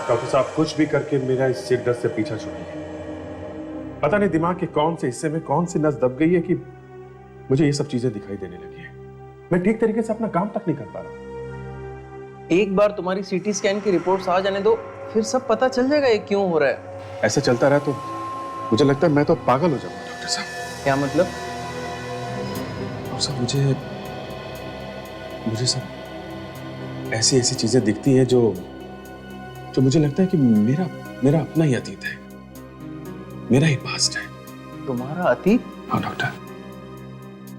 Doctor साहब कुछ भी करके मेरा इस सिर दर्द से पीछा छुड़ाइए। पता नहीं दिमाग के कौन से हिस्से में कौन सी नस दब गई है कि मुझे ये सब चीजें दिखाई देने लगी है। मैं ठीक तरीके से अपना काम तक नहीं कर पा रहा। एक बार तुम्हारी सीटी स्कैन की रिपोर्ट्स आ जाने दो, फिर सब पता चल जाएगा ये क्यों हो रहा है। ऐसा चलता रहा तो मुझे लगता है मैं तो पागल हो जाऊंगा डॉक्टर साहब। क्या मतलब? और सब मुझे सब ऐसी ऐसी चीजें दिखती हैं जो मुझे लगता है कि मेरा अपना ही अतीत है, मेरा ही पास्ट है। तुम्हारा अतीत? हाँ डॉक्टर,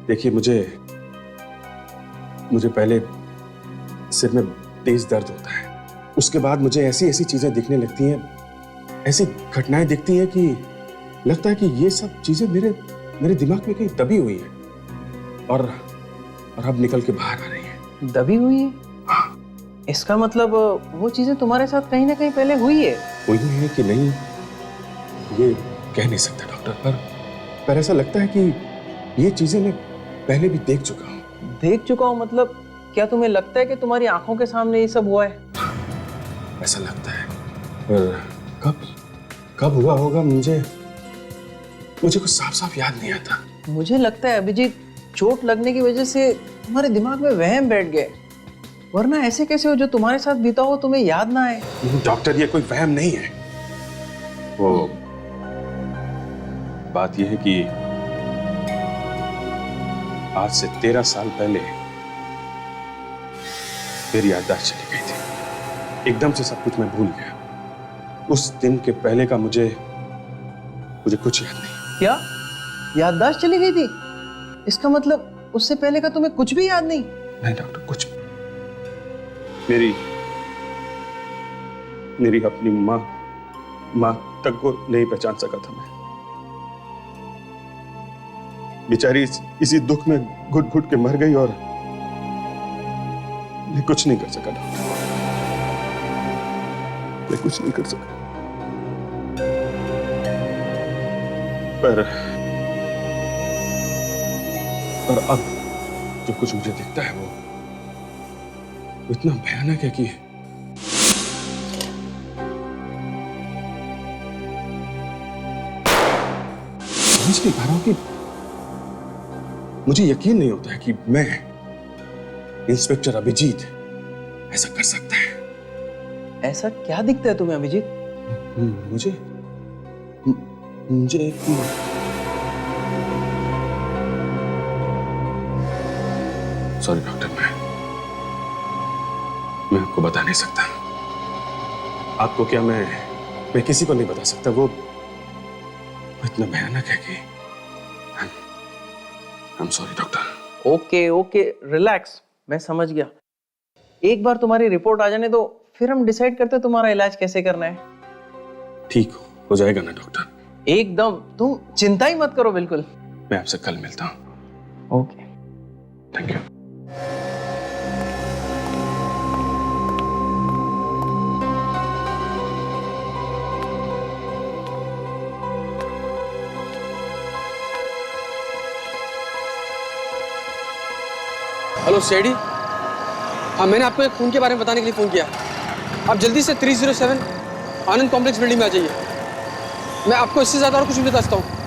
देखिए मुझे पहले सिर में तेज दर्द होता है, उसके बाद मुझे ऐसी ऐसी चीजें दिखने लगती हैं, ऐसी घटनाएं दिखती हैं कि लगता है कि ये सब चीजें मेरे दिमाग में कहीं दबी हुई है और अब निकल के बाहर आ रही है। दबी हुई है? हाँ। इसका मतलब वो चीजें तुम्हारे साथ कहीं ना कहीं पहले हुई है। हुई है कि नहीं ये कह नहीं सकता डॉक्टर, पर ऐसा लगता है कि ये चीजें मैं पहले भी देख चुका हूँ। देख चुका हूँ मतलब क्या तुम्हें लगता है कि तुम्हारी आंखों के सामने ये सब हुआ है? ऐसा लगता है, पर कब हुआ होगा मुझे कुछ साफ साफ याद नहीं आता। मुझे लगता है अभिजीत, चोट लगने की वजह से तुम्हारे दिमाग में वहम बैठ गए, वरना ऐसे कैसे हो जो तुम्हारे साथ बीता हो तुम्हें याद ना आए। डॉक्टर ये कोई वहम नहीं है, वो बात यह है कि आज से 13 साल पहले मेरी याददाश्त चली गई थी। एकदम से सब कुछ मैं भूल गया। उस दिन के पहले का मुझे कुछ याद नहीं। क्या याददाश्त चली गई थी? इसका मतलब उससे पहले का तुम्हें कुछ भी याद नहीं? नहीं डॉक्टर, कुछ मेरी अपनी माँ तक को नहीं पहचान सका था मैं। बेचारी इसी दुख में घुट घुट के मर गई और मैं कुछ नहीं कर सका डॉक्टर, मैं कुछ नहीं कर सका। पर अब जो कुछ मुझे दिखता है वो इतना भयानक है कि समझ नहीं पा रहा हूं कि मुझे यकीन नहीं होता है कि मैं इंस्पेक्टर अभिजीत ऐसा कर सकता है। ऐसा क्या दिखता है तुम्हें अभिजीत? मुझे एक सॉरी डॉक्टर, मैं आपको बता नहीं सकता। आपको क्या, मैं किसी को नहीं बता सकता। वो इतना भयानक है कि I am sorry doctor. Okay relax, मैं समझ गया। एक बार तुम्हारी रिपोर्ट आ जाने दो, फिर हम डिसाइड करते हैं तुम्हारा इलाज कैसे करना है। ठीक हो जाएगा ना डॉक्टर? एकदम, तुम चिंता ही मत करो। बिल्कुल। मैं आपसे कल मिलता हूँ। Okay, thank you. हेलो सेडी, हाँ मैंने आपको एक खून के बारे में बताने के लिए फ़ोन किया। आप जल्दी से 307 आनंद कॉम्प्लेक्स बिल्डिंग में आ जाइए। मैं आपको इससे ज़्यादा और कुछ नहीं बता सकता हूँ।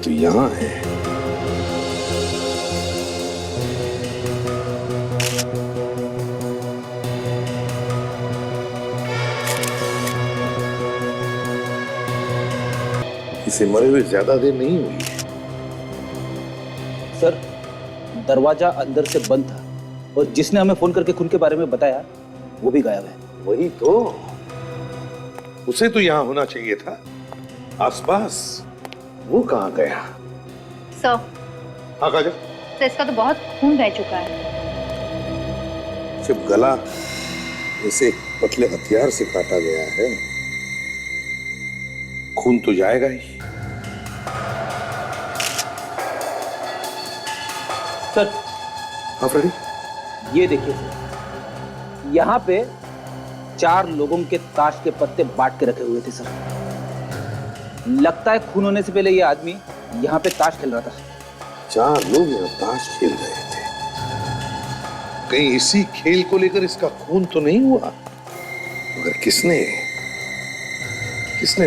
तो यहाँ है। इसे मरे हुए ज्यादा देर नहीं हुई। सर, दरवाजा अंदर से बंद था और जिसने हमें फोन करके खून के बारे में बताया वो भी गायब है। वही तो, उसे तो यहाँ होना चाहिए था आसपास। वो कहाँ गया? सर, हाँ काजल। सर इसका तो बहुत खून बह चुका है। सिर्फ गला जैसे एक पतले हथियार से काटा गया है। खून तो जाएगा ही। सर हाँ फ्रेडी, ये देखिए सर, यहाँ पे 4 लोगों के ताश के पत्ते बांट के रखे हुए थे सर। लगता है खून होने से पहले ये आदमी यहाँ पे ताश खेल रहा था। 4 लोग यहाँ ताश खेल रहे थे। कहीं इसी खेल को लेकर इसका खून तो नहीं हुआ? मगर किसने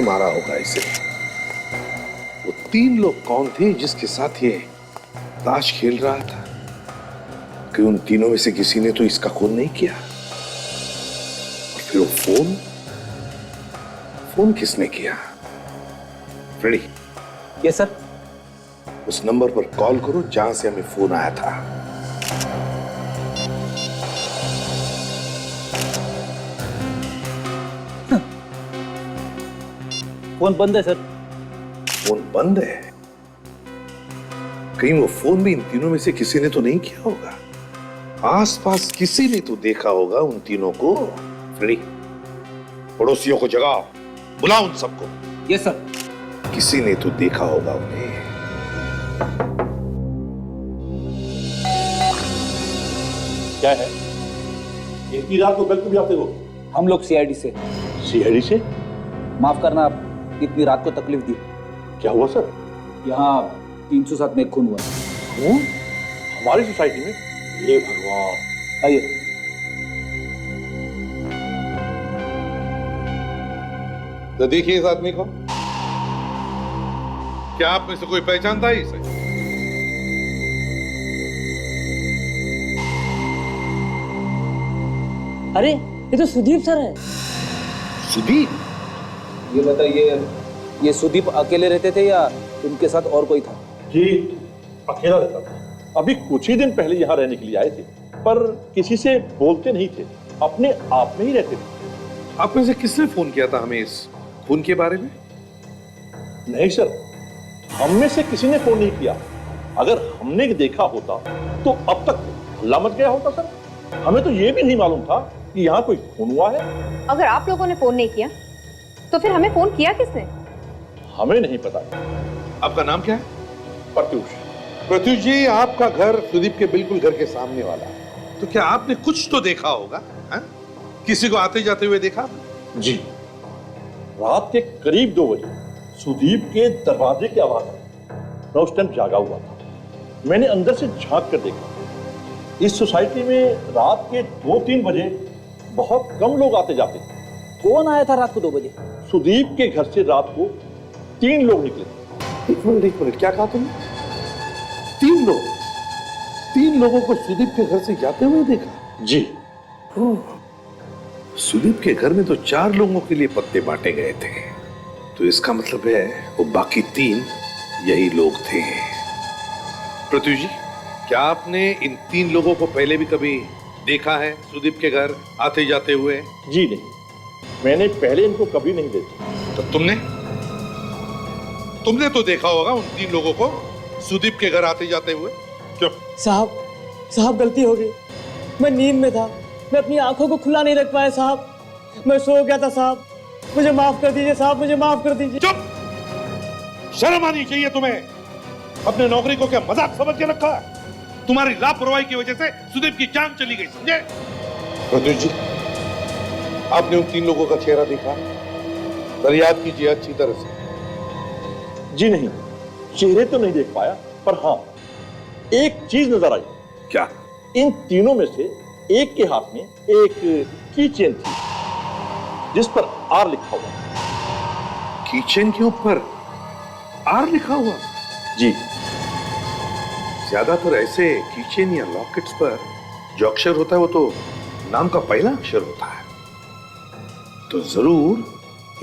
मारा होगा इसे? वो 3 लोग कौन थे जिसके साथ ये ताश खेल रहा था? कि उन तीनों में से किसी ने तो इसका खून नहीं किया। और फिर वो फोन किसने किया? Freddy, yes sir. उस नंबर पर कॉल करो जहां से हमें फोन आया था। फोन बंद है सर। फोन बंद है? कहीं वो फोन भी इन तीनों में से किसी ने तो नहीं किया होगा? आसपास किसी ने तो देखा होगा उन तीनों को। फ्रेडी, पड़ोसियों को जगाओ, बुलाओ उन सबको। Yes sir. किसी ने तो देखा होगा उन्हें। क्या है? इतनी रात को गलत भी आते हो? हम लोग सीआईडी से। सीआईडी से? माफ करना, इतनी रात को तकलीफ दी। क्या हुआ सर? यहाँ 307 में खून हुआ। खून? हमारी सोसाइटी में? हे भगवान। आइए। तो देखिए इस आदमी को। क्या आप में से कोई पहचानता है इसे? अरे ये तो सुदीप सर है। सुदीप? ये बताइए, ये सुदीप अकेले रहते थे या उनके साथ और कोई था? जी, अकेला रहता था। अभी कुछ ही दिन पहले यहाँ रहने के लिए आए थे, पर किसी से बोलते नहीं थे, अपने आप में ही रहते थे। आप में से किसने फोन किया था हमें इस खून के बारे में? नहीं सर, हम में से किसी ने फोन नहीं किया। अगर हमने देखा होता तो अब तक हल्ला मच गया होता सर। हमें तो ये भी नहीं मालूम था कि यहाँ कोई खून हुआ है। अगर आप लोगों ने फोन नहीं किया तो फिर हमें फोन किया किसने? हमें नहीं पता। आपका नाम क्या है? प्रत्युष। प्रत्युष जी, आपका घर सुदीप के बिल्कुल घर के सामने वाला है। तो क्या आपने कुछ तो देखा होगा? हा? किसी को आते जाते हुए देखा? जी, रात के करीब 2 बजे सुदीप के दरवाजे की आवाज आई। मैं उस टाइम जागा हुआ था। मैंने अंदर से झांक कर देखा। इस सोसाइटी में रात के 2-3 बजे बहुत कम लोग आते जाते थे। कौन आया था रात को 2 बजे? सुदीप के घर से रात को 3 लोग निकले। एक मिनट, क्या कहा तुमने? 3 लोग? 3 लोगों को सुदीप के घर से जाते हुए देखा? जी। सुदीप के घर में तो 4 लोगों के लिए पत्ते बांटे गए थे। तो इसका मतलब है वो बाकी 3 यही लोग थे। प्रत्युष जी, क्या आपने इन 3 लोगों को पहले भी कभी देखा है सुदीप के घर आते जाते हुए? जी नहीं, मैंने पहले इनको कभी नहीं देखा। तो तुमने तो देखा होगा उन 3 लोगों को सुदीप के घर आते जाते हुए। क्यों? साहब गलती हो गई। मैं नींद में था, मैं अपनी आंखों को खुला नहीं रख पाया साहब। मैं सो गया था साहब, मुझे माफ कर दीजिए साहब, मुझे माफ कर दीजिए। चुप! शर्म आनी चाहिए तुम्हें। अपने नौकरी को क्या मजाक समझ के रखा है? तुम्हारी लापरवाही की वजह से सुदीप की जान चली गई, समझे? प्रत्युष जी, आपने उन 3 लोगों का चेहरा देखा? जरा याद कीजिए अच्छी तरह से। जी नहीं, चेहरे तो नहीं देख पाया, पर हाँ, एक चीज नजर आई। क्या? इन तीनों में से एक के हाथ में एक की चेन थी जिस पर आर लिखा हुआ। कीचेन के ऊपर आर लिखा हुआ? जी। ज्यादातर ऐसे कीचेन या लॉकेट्स पर जो अक्षर होता है वो तो नाम का पहला अक्षर होता है। तो जरूर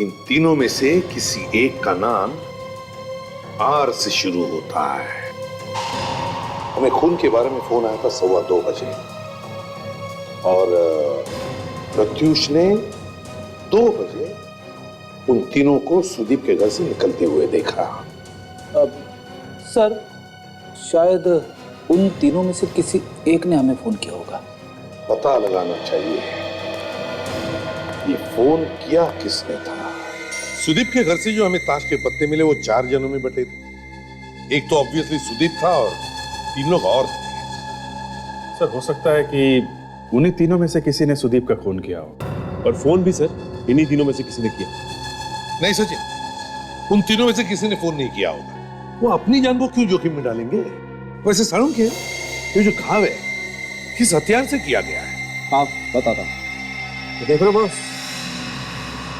इन तीनों में से किसी एक का नाम आर से शुरू होता है। हमें खून के बारे में फोन आया था 2:15 बजे और प्रत्युष ने 2 बजे उन तीनों को सुदीप के घर से निकलते हुए देखा। सर, शायद उन तीनों में से किसी एक ने हमें फोन किया होगा। पता लगाना चाहिए। ये फोन किया किसने था? सुदीप के घर से जो हमें ताश के पत्ते मिले वो 4 जनों में बटे थे। एक तो ऑब्वियसली सुदीप था और 3 लोग और थे। सर हो सकता है कि उन्हीं तीनों में से किसी ने सुदीप का खून किया हो। और फोन भी सर इन्हीं तीनों में से किसी ने किया। नहीं सचिन, उन तीनों में से किसी ने फोन नहीं किया होगा। वो अपनी जान को क्यों जोखिम में डालेंगे? वैसे सारुण के ये जो घाव है किस हथियार से किया गया है? हाँ बताता हूँ। तो देख लो बॉस,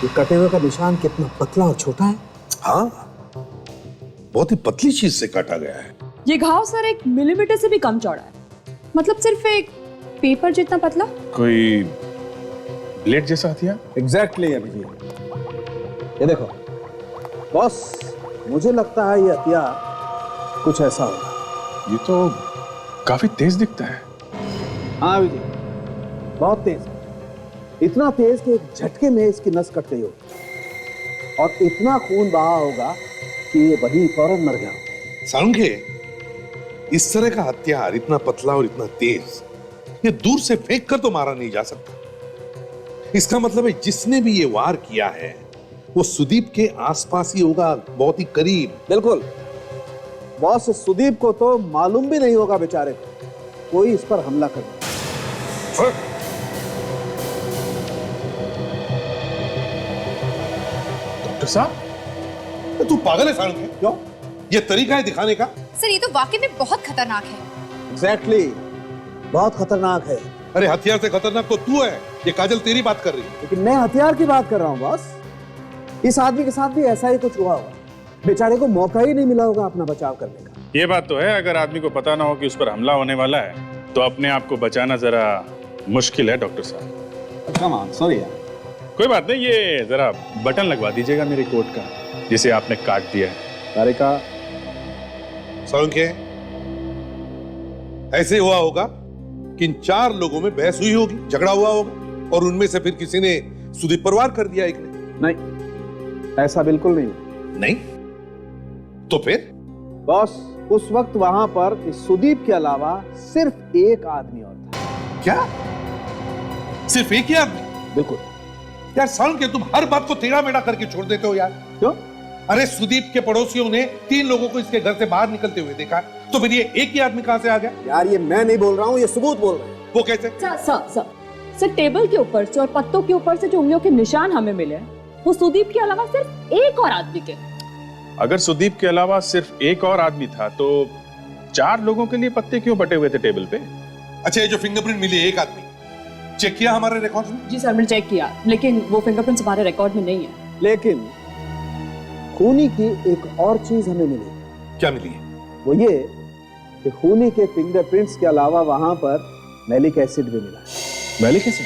ये कटे हुए का निशान कितना पतला और छोटा है। हाँ, बहुत ही पतली चीज से काटा गया है। ये घाव सर 1 मिलीमीटर से भी कम चौड़ा है, मतलब सिर्फ एक पेपर जितना पतला। कोई ब्लेड जैसा हथियार? एग्जैक्टली अभिजीत, ये देखो बॉस, मुझे लगता है ये हथियार कुछ ऐसा होगा। ये तो काफी तेज दिखता है। हाँ अभिजीत, बहुत तेज है। इतना तेज कि एक झटके में इसकी नस कट गई होगी और इतना खून बहा होगा कि ये वहीं फौरन मर गया होगा। सारुण के इस तरह का हथियार इतना पतला और इतना तेज ये दूर से फेंक कर तो मारा नहीं जा सकता। इसका मतलब है जिसने भी ये वार किया है वो सुदीप के आसपास ही होगा, बहुत ही करीब। बिल्कुल बॉस, सुदीप को तो मालूम भी नहीं होगा बेचारे को कोई इस पर हमला कर। डॉक्टर साहब, तू पागल है सारुण के? क्यों? ये तरीका है दिखाने का? सर ये तो वाकई में बहुत खतरनाक है। एग्जैक्टली, बहुत खतरनाक है। अरे हथियार से खतरनाक तो तू है। ये काजल तेरी बात कर रही है। लेकिन मैं हथियार की बात कर रहा हूँ बॉस। इस आदमी के साथ भी ऐसा ही कुछ हुआ होगा, बेचारे को मौका ही नहीं मिला होगा अपना बचाव करने का। ये बात तो है, अगर आदमी को पता ना हो कि उस पर हमला होने वाला है तो अपने आप को बचाना जरा मुश्किल है डॉक्टर साहब। कम ऑन, सॉरी यार। कोई बात नहीं, ये जरा बटन लगवा दीजिएगा मेरे कोट का जिसे आपने काट दिया है। अरे का सारुण के ऐसे हुआ होगा कि इन 4 लोगों में बहस हुई होगी, झगड़ा हुआ होगा और उनमें से फिर किसी ने सुदीप पर वार कर दिया एक ने। नहीं, ऐसा बिल्कुल नहीं। नहीं तो फिर? बॉस, उस वक्त वहां पर इस सुदीप के अलावा सिर्फ एक आदमी और था। क्या? सिर्फ एक ही आदमी? बिल्कुल। यार सारुण के तुम हर बात को टेढ़ा मेढ़ा करके छोड़ देते हो यार। क्यों? अरे सुदीप के पड़ोसियों ने 3 लोगों को इसके घर से बाहर निकलते हुए देखा, तो फिर ये एक ही आदमी कहां से आ गया? यार ये मैं नहीं बोल रहा हूँ, ये सबूत बोल रहे हैं। वो कैसे? सर टेबल के ऊपर से और पत्तों के ऊपर से जो उंगलियों के निशान हमें मिले वो सुदीप के अलावा सिर्फ एक और आदमी के। अगर सुदीप के अलावा सिर्फ एक और आदमी था तो 4 लोगों के लिए पत्ते क्यों बटे हुए थे टेबल पे? अच्छा, ये जो फिंगरप्रिंट मिली एक आदमी, चेक किया हमारे रिकॉर्ड में? जी सर, मैंने चेक किया, लेकिन वो फिंगरप्रिंट्स हमारे रिकॉर्ड में नहीं है। लेकिन खूनी की एक और चीज हमें मिली। क्या मिली है? वो ये कि खूनी के फिंगरप्रिंट्स के अलावा वहां पर मैलिक एसिड भी मिला है। Malic acid?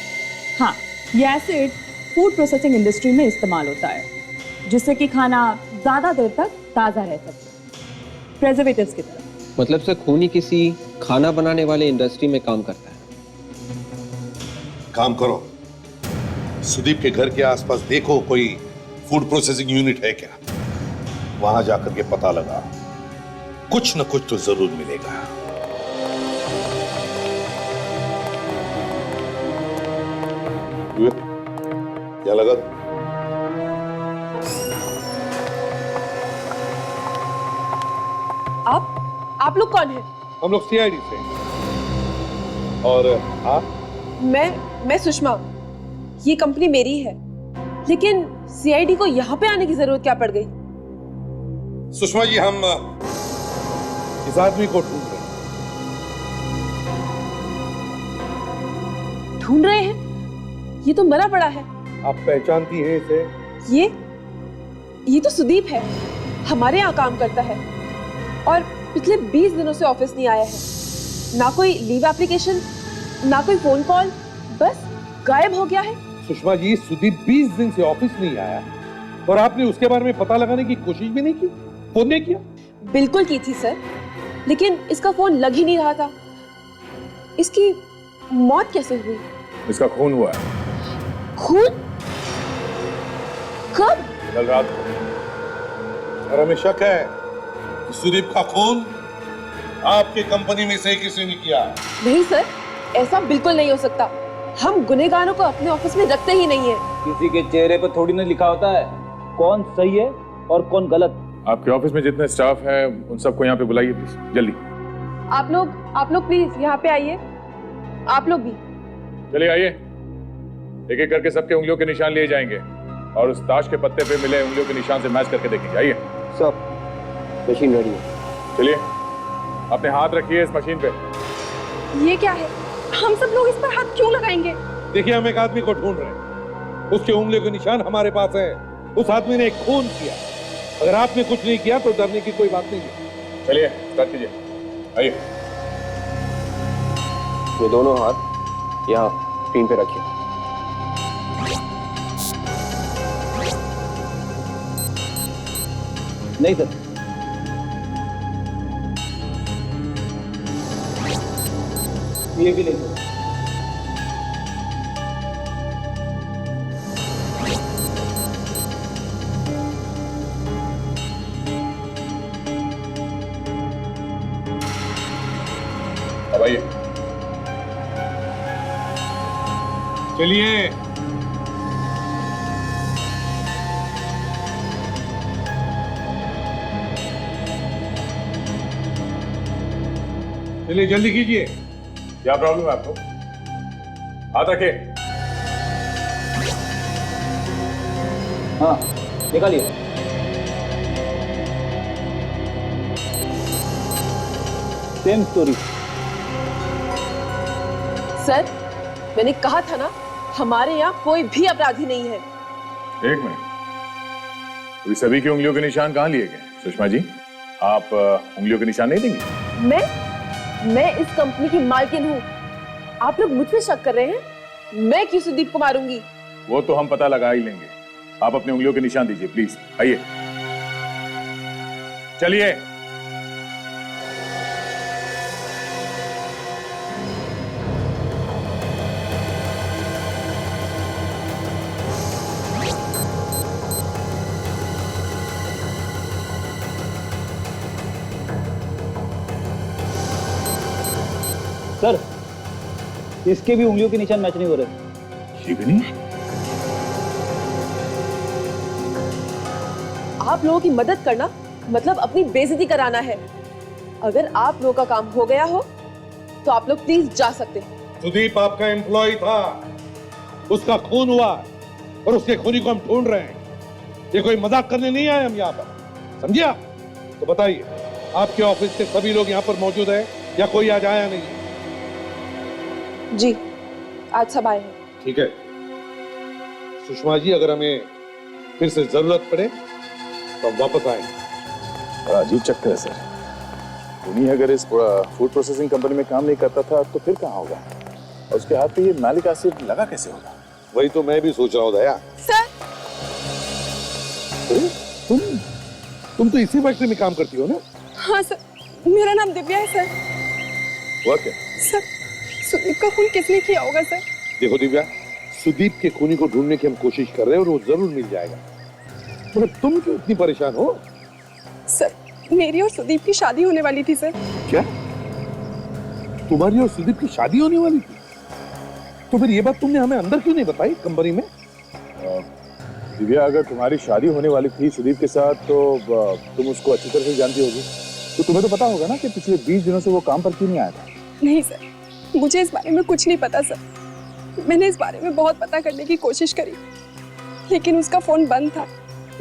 हाँ, ये एसिड फूड प्रोसेसिंग इंडस्ट्री में इस्तेमाल होता है, जिससे कि खाना ज्यादा देर तक ताजा रह सके, प्रिजर्वेटिव्स की तरह। मतलब सर खूनी किसी खाना बनाने वाले इंडस्ट्री में काम करता है। काम करो, सुदीप के घर के आसपास देखो कोई फूड प्रोसेसिंग यूनिट है क्या, वहां जाकर के पता लगा, कुछ न कुछ तो जरूर मिलेगा। क्या लगा? आप लोग कौन हैं? हम लोग सीआईडी से। और आप? मैं सुषमा। ये कंपनी मेरी है, लेकिन सीआईडी को यहाँ पे आने की जरूरत क्या पड़ गई? सुषमा जी, हम इस आदमी को ढूंढ रहे हैं। ढूंढ रहे हैं? ये तो मरा पड़ा है। आप पहचानती हैं इसे? ये तो सुदीप है, हमारे यहाँ काम करता है और पिछले 20 दिनों से ऑफिस नहीं आया है। ना कोई लीव एप्लीकेशन, ना कोई फोन कॉल, बस गायब हो गया है। सुषमा जी, सुदीप 20 दिन से ऑफिस नहीं आया और आपने उसके बारे में पता लगाने की कोशिश भी नहीं की? फोन नहीं किया? बिल्कुल की थी सर, लेकिन इसका फोन लग ही नहीं रहा था। इसकी मौत कैसे हुई? इसका खून हुआ है। खून? कब? कल रात को। और हमें शक है कि सुदीप का खून आपके कंपनी में से किसी ने किया। नहीं सर, ऐसा बिल्कुल नहीं हो सकता। हम गुनहगारों को अपने ऑफिस में रखते ही नहीं है। किसी के चेहरे पर थोड़ी ना लिखा होता है कौन सही है और कौन गलत। आपके ऑफिस में जितने स्टाफ है उन सबको यहाँ पे बुलाइए प्लीज, जल्दी। आप लोग प्लीज यहाँ पे आइए। आप लोग भी चलिए आइए, एक एक करके सबके उंगलियों के निशान लिए जाएंगे और उस ताश के पत्ते पे मिले उंगलियों के निशान से मैच करके देखेंगे। आइए। सब मशीन रेडी है। चलिए, अपने हाथ रखिए इस मशीन पे। ये क्या है? हम सब लोग इस पर हाथ क्यों लगाएंगे? देखिए, हम एक आदमी को ढूंढ रहे हैं, उसके उंगलियों के निशान हमारे पास है। उस आदमी ने एक खून किया। अगर आपने कुछ नहीं किया तो डरने की कोई बात नहीं है। चलिए स्टार्ट कीजिए, आइए। ये दोनों हाथ यहाँ स्क्रीन पे रखिए। नहीं सर, ये भी नहीं सर। अब आइए। चलिए, चलिए जल्दी कीजिए। क्या प्रॉब्लम है आपको? हाथ रखिए। हाँ निकालिए। Same story. सर, मैंने कहा था ना, हमारे यहाँ कोई भी अपराधी नहीं है। एक मिनट, अभी सभी की उंगलियों के निशान कहाँ लिए गए? सुषमा जी, आप उंगलियों के निशान नहीं देंगी? मैं इस कंपनी की मालकिन हूँ। आप लोग मुझ पे शक कर रहे हैं? मैं क्यों सुदीप को मारूंगी? वो तो हम पता लगा ही लेंगे। आप अपने उंगलियों के निशान दीजिए प्लीज। आइए, चलिए। सर, इसके भी उंगलियों के निशान मैच नहीं हो रहे। ये भी नहीं? आप लोगों की मदद करना मतलब अपनी बेइज्जती कराना है। अगर आप लोगों का काम हो गया हो तो आप लोग प्लीज जा सकते हैं। सुदीप आपका एम्प्लॉय था, उसका खून हुआ और उसके खूनी को हम ढूंढ रहे हैं। ये कोई मजाक करने नहीं आए हम यहाँ पर, समझिए? तो बताइए, आपके ऑफिस के सभी लोग यहाँ पर मौजूद हैं या कोई आज आया नहीं है? जी, आज सब आए हैं। ठीक है सुषमा जी, अगर हमें फिर से जरूरत पड़े तो हम वापस आएंगे। बड़ा अजीब चक्कर है सर। उन्हीं अगर इस फूड प्रोसेसिंग कंपनी में काम नहीं करता था तो फिर कहाँ होगा? और उसके हाथ पे ये मैलिक एसिड लगा कैसे होगा? वही तो मैं भी सोच रहा हूँ दया। सर, तुम तो इसी फैक्ट्री में काम करती हो ना? हाँ सर, मेरा नाम दिव्या है सर। हुआ क्या? सर, सुदीप का खून किसने किया होगा सर? देखो दिव्या, सुदीप के खूनी को ढूंढने की हम कोशिश कर रहे हैं और वो जरूर मिल जाएगा। मगर तुम क्यों इतनी परेशान हो? सर, मेरी और सुदीप की शादी होने वाली थी सर। क्या? तुम्हारी और सुदीप की शादी होने वाली थी? तो फिर ये बात तुमने हमें अंदर क्यों नहीं बताई कंपनी में? दिव्या, अगर तुम्हारी शादी होने वाली थी सुदीप के साथ तो तुम उसको अच्छी तरह से जानती होगी, तो तुम्हें तो पता होगा ना कि पिछले 20 दिनों से वो काम पर क्यों नहीं आया था। नहीं सर, मुझे इस बारे में कुछ नहीं पता सर। मैंने इस बारे में बहुत पता करने की कोशिश करी, लेकिन उसका फोन बंद था।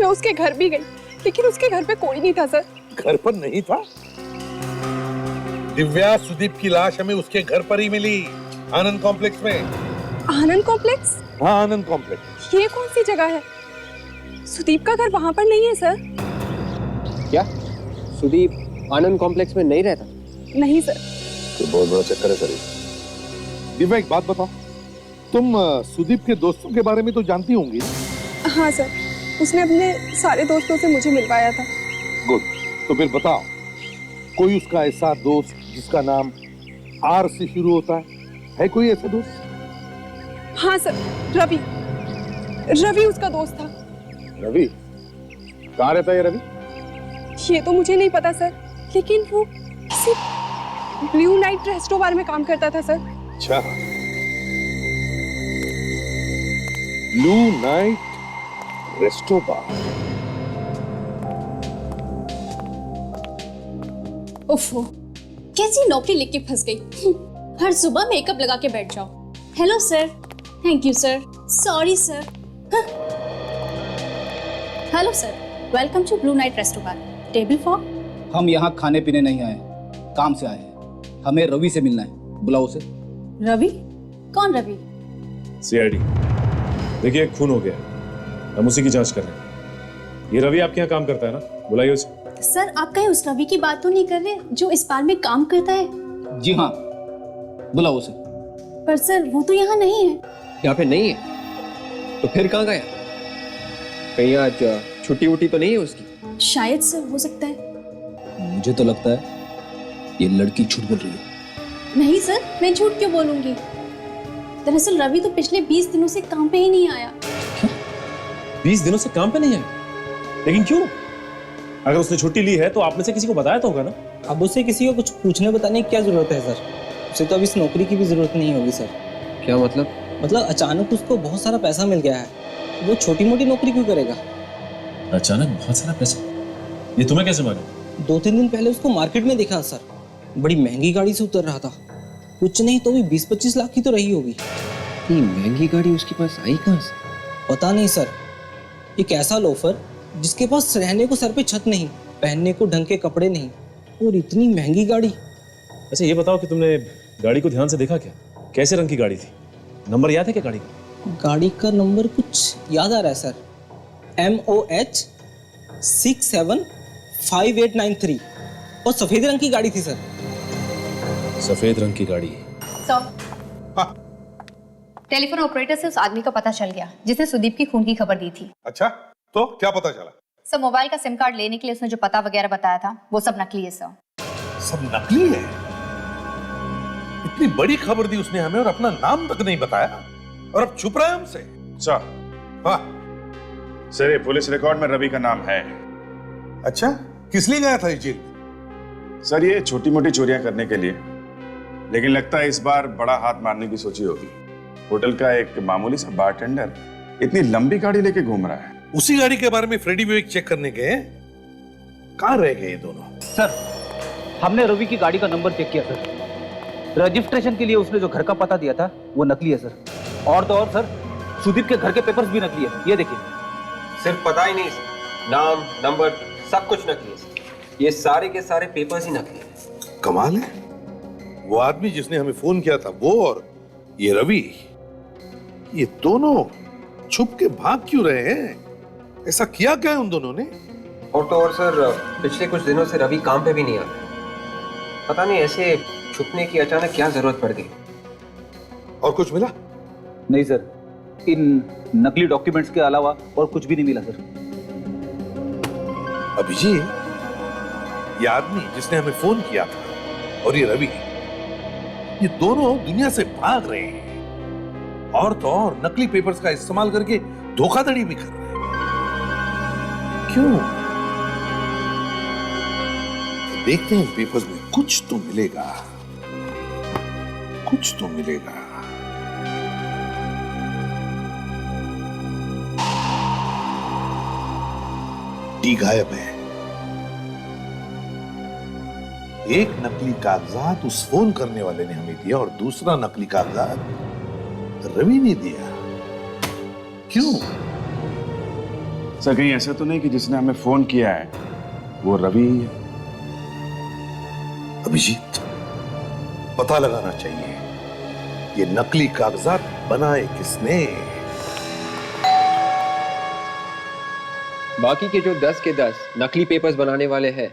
मैं उसके घर भी गई, लेकिन उसके घर पे कोई नहीं था सर। घर पर नहीं था? दिव्या, सुदीप की लाश हमें उसके घर पर ही मिली, आनंद कॉम्प्लेक्स में। आनंद कॉम्प्लेक्स? हाँ, आनंद कॉम्प्लेक्स। ये कौन सी जगह है? सुदीप का घर वहां पर नहीं है सर। क्या सुदीप आनंद कॉम्प्लेक्स में नहीं रहता? नहीं सर। तो बहुत बड़ा चक्कर है सर। दिव्या, एक बात बताओ, तुम सुदीप के दोस्तों के बारे में तो जानती होंगी? हाँ सर, उसने अपने सारे दोस्तों से मुझे मिलवाया था। गुड, तो फिर बताओ, कोई उसका ऐसा दोस्त जिसका नाम आर से शुरू होता है कोई ऐसा दोस्त? हाँ सर, रवि उसका दोस्त था। रवि? कहाँ रहता है रवि? ये तो मुझे नहीं पता सर, लेकिन वो किसी ब्लू नाइट रेस्टो बार में काम करता था सर। अच्छा, ब्लू नाइट रेस्टो बार। उफ़ो, कैसी नौकरी लेके फंस गई। हर सुबह मेकअप लगा के बैठ जाओ। Hello sir, thank you sir, sorry sir. Hello sir, welcome to blue night resto bar. Table for? हम यहाँ खाने पीने नहीं आए, काम से आए हैं। हमें रवि से मिलना है, बुलाओ उसे। रवि? कौन रवि? सीआईडी। देखिए खून हो गया, हम उसी की जांच कर रहे हैं। ये रवि आपके यहाँ काम करता है ना, बुलाइए उसे। सर, आप कहीं उस रवि की बात तो नहीं कर रहे जो इस बार में काम करता है? जी हाँ, बुलाओ उसे। पर सर, वो तो यहाँ नहीं है। यहाँ पे नहीं है तो फिर कहाँ गया? कहीं आज छुट्टी वुट्टी तो नहीं है उसकी? शायद सर, हो सकता है। मुझे तो लगता है ये लड़की झूठ बोल रही है। नहीं सर, मैं झूठ क्यों बोलूंगी? दरअसल रवि तो पिछले 20 दिनों से काम पे ही नहीं आया। क्या? 20 दिनों से काम पे नहीं आया? लेकिन क्यों? अगर उसने छुट्टी ली है तो आप में से किसी को बताया तो होगा ना? अब उसे किसी को कुछ पूछने बताने की क्या जरूरत है सर? उसे तो अब इस नौकरी की भी जरूरत नहीं होगी सर। क्या मतलब? मतलब अचानक उसको बहुत सारा पैसा मिल गया है, वो छोटी मोटी नौकरी क्यों करेगा? अचानक बहुत सारा पैसा? ये तुम्हें कैसे मालूम? 2-3 दिन पहले उसको मार्केट में देखा सर, बड़ी महंगी गाड़ी से उतर रहा था। कुछ नहीं तो भी 20-25 लाख की तो रही होगी। इतनी महंगी गाड़ी उसके पास आई कहाँ से? पता नहीं सर, एक ऐसा लोफर जिसके पास रहने को सर पे छत नहीं, पहनने को ढंग के कपड़े नहीं, और इतनी महंगी गाड़ी। अच्छा ये बताओ कि तुमने गाड़ी को ध्यान से देखा क्या? कैसे रंग की गाड़ी थी? नंबर याद है क्या गाड़ी का? गाड़ी का नंबर कुछ याद आ रहा है सर, MOH 675893, और सफेद रंग की गाड़ी थी सर। सफेद रंग की गाड़ी। सर, टेलीफोन ऑपरेटर से उस आदमी का पता चल गया जिसने सुदीप की खून की खबर दी थी। अच्छा, तो क्या पता चला? सर, मोबाइल का सिम कार्ड लेने के लिए उसने जो पता वगैरह बताया था वो सब नकली है सर। सब नकली है? इतनी बड़ी खबर दी उसने हमें और अपना नाम तक नहीं बताया, और अब छुप रहा है हमसे। सर, हाँ सर ये पुलिस रिकॉर्ड में रवि का नाम है। अच्छा, किस लिए गया था ये जेल? सर ये छोटी मोटी चोरियां करने के लिए, लेकिन लगता है इस बार बड़ा हाथ मारने की सोची होगी। होटल का एक मामूली सा बारटेंडर इतनी लंबी गाड़ी लेके घूम रहा है। उसी गाड़ी के बारे में फ्रेडी विवेक चेक करने गए, कहाँ रह गए ये दोनों? सर, हमने रवि की गाड़ी का नंबर चेक किया सर। रजिस्ट्रेशन के लिए उसने जो घर का पता दिया था वो नकली है सर। और तो और सर, सुदीप के घर के पेपर्स भी नकली है, ये देखिए। सिर्फ पता ही नहीं, नाम नंबर सब कुछ नकली है। ये सारे के सारे पेपर्स ही नकली है। कमाल है, वो आदमी जिसने हमें फोन किया था वो और ये रवि, ये दोनों छुप के भाग क्यों रहे हैं? ऐसा किया क्या है उन दोनों ने? और तो और सर, पिछले कुछ दिनों से रवि काम पे भी नहीं आता। पता नहीं ऐसे छुपने की अचानक क्या जरूरत पड़ गई। और कुछ मिला? नहीं सर, इन नकली डॉक्यूमेंट्स के अलावा और कुछ भी नहीं मिला सर। अभिजीत, ये आदमी जिसने हमें फोन किया था और ये रवि, ये दोनों दुनिया से भाग रहे हैं, और तो और नकली पेपर्स का इस्तेमाल करके धोखाधड़ी भी कर रहे हैं। क्यों? देखते हैं पेपर्स में कुछ तो मिलेगा, कुछ तो मिलेगा। डी गायब है। एक नकली कागजात उस फोन करने वाले ने हमें दिया और दूसरा नकली कागजात रवि ने दिया। क्यों? सर कहीं ऐसा तो नहीं कि जिसने हमें फोन किया है वो रवि? अभिजीत, पता लगाना चाहिए ये नकली कागजात बनाए किसने। बाकी के जो 10 के 10 नकली पेपर्स बनाने वाले हैं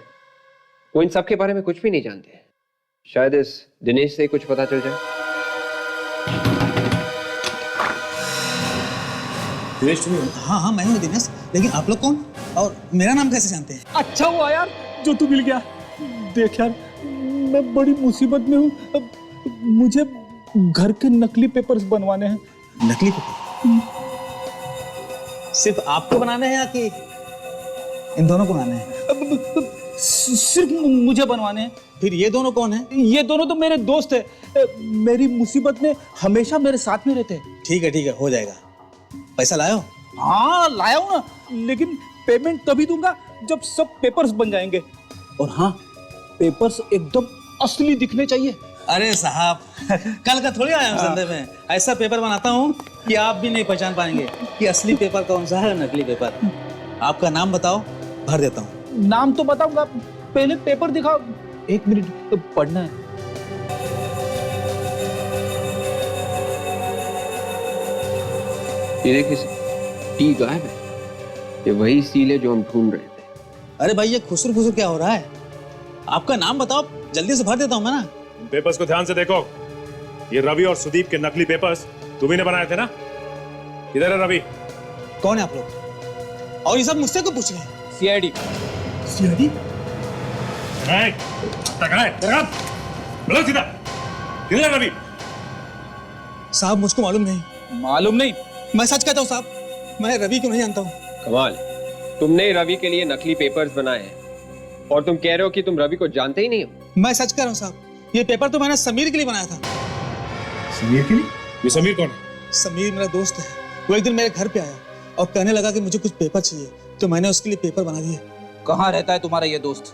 वो इन सब के बारे में कुछ भी नहीं जानते। शायद इस दिनेश से कुछ पता चल जाए। दिनेश तुम? हाँ हाँ मैं हूँ दिनेश, लेकिन आप लोग कौन और मेरा नाम कैसे जानते हैं? अच्छा हुआ यार जो तू मिल गया। देख यार, मैं बड़ी मुसीबत में हूँ, मुझे घर के नकली पेपर्स बनवाने हैं। नकली पेपर? सिर्फ आपको बनाने हैं या कि इन दोनों को बनाने हैं? सिर्फ मुझे बनवाने हैं। फिर ये दोनों कौन हैं? ये दोनों तो मेरे दोस्त हैं, मेरी मुसीबत में हमेशा मेरे साथ में रहते हैं। ठीक है हो जाएगा। पैसा लाए हो? हाँ लाया हूँ ना, लेकिन पेमेंट तभी दूंगा जब सब पेपर्स बन जाएंगे। और हाँ, पेपर्स एकदम असली दिखने चाहिए। अरे साहब, कल का थोड़ी आया हूँ संदे में। ऐसा पेपर बनाता हूँ कि आप भी नहीं पहचान पाएंगे कि असली पेपर कौन सा है, नकली पेपर। आपका नाम बताओ, भर देता हूँ। नाम तो बताऊंगा, पहले पेपर दिखाओ। 1 मिनट तो पढ़ना है। ये देखिए, टी गायब है। ये वही सील है जो हम ढूंढ रहे थे। अरे भाई, ये खुसर खुसर क्या हो रहा है? आपका नाम बताओ, जल्दी से भर देता हूँ मैं ना। पेपर्स को ध्यान से देखो। ये रवि और सुदीप के नकली पेपर्स तुम्ही ने बनाए थे ना? किधर है रवि? कौन है आप लोग? और ये सब मुझसे क्यों पूछ रहे हैं? सीआईडी। सीआईडी? बोलो सीधा, किधर है रवि? साहब, मुझको मालूम नहीं। मालूम नहीं? मैं सच कहता हूँ साहब, मैं रवि को नहीं जानता हूँ। कमाल, तुमने रवि के लिए नकली पेपर्स बनाए हैं और तुम कह रहे हो कि तुम रवि को जानते ही नहीं हो? मैं सच कह रहा हूँ साहब, ये पेपर तो मैंने समीर के लिए बनाया था। समीर के लिए? ये समीर कौन है? समीर मेरा दोस्त है। वो एक दिन मेरे घर पे आया और कहने लगा कि मुझे कुछ पेपर चाहिए, तो मैंने उसके लिए पेपर बना दिए। कहाँ रहता है तुम्हारा ये दोस्त?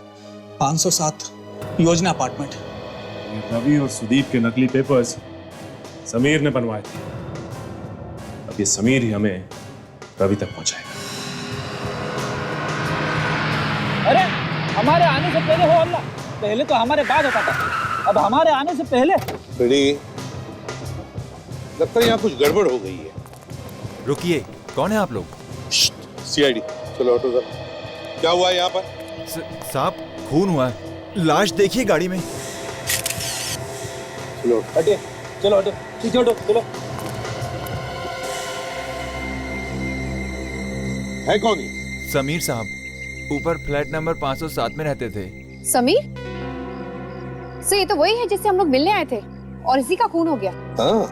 507 योजना अपार्टमेंट। रवि और सुदीप के नकली पेपर्स समीर ने बनवाए थे। अब ये समीर ही हमें रवि तक पहुंचाएगा। अरे हमारे आने से पहले हो अल्लाह, पहले तो हमारे बाद होता था, अब हमारे आने से पहले। बेटी, लगता है यहाँ कुछ गड़बड़ हो गई है। रुकिए, कौन है आप लोग? सीआईडी। चलो ऑटो सर, क्या हुआ है यहाँ पर? साहब, खून हुआ है। लाश देखिए गाड़ी में। चलो हटे, चलो हटो, पीछे हटो, चलो। है कौन ये? समीर साहब, ऊपर फ्लैट नंबर 507 में रहते थे। समीर से, ये तो वही है जिससे हम लोग मिलने आए थे और इसी का खून हो गया। हाँ,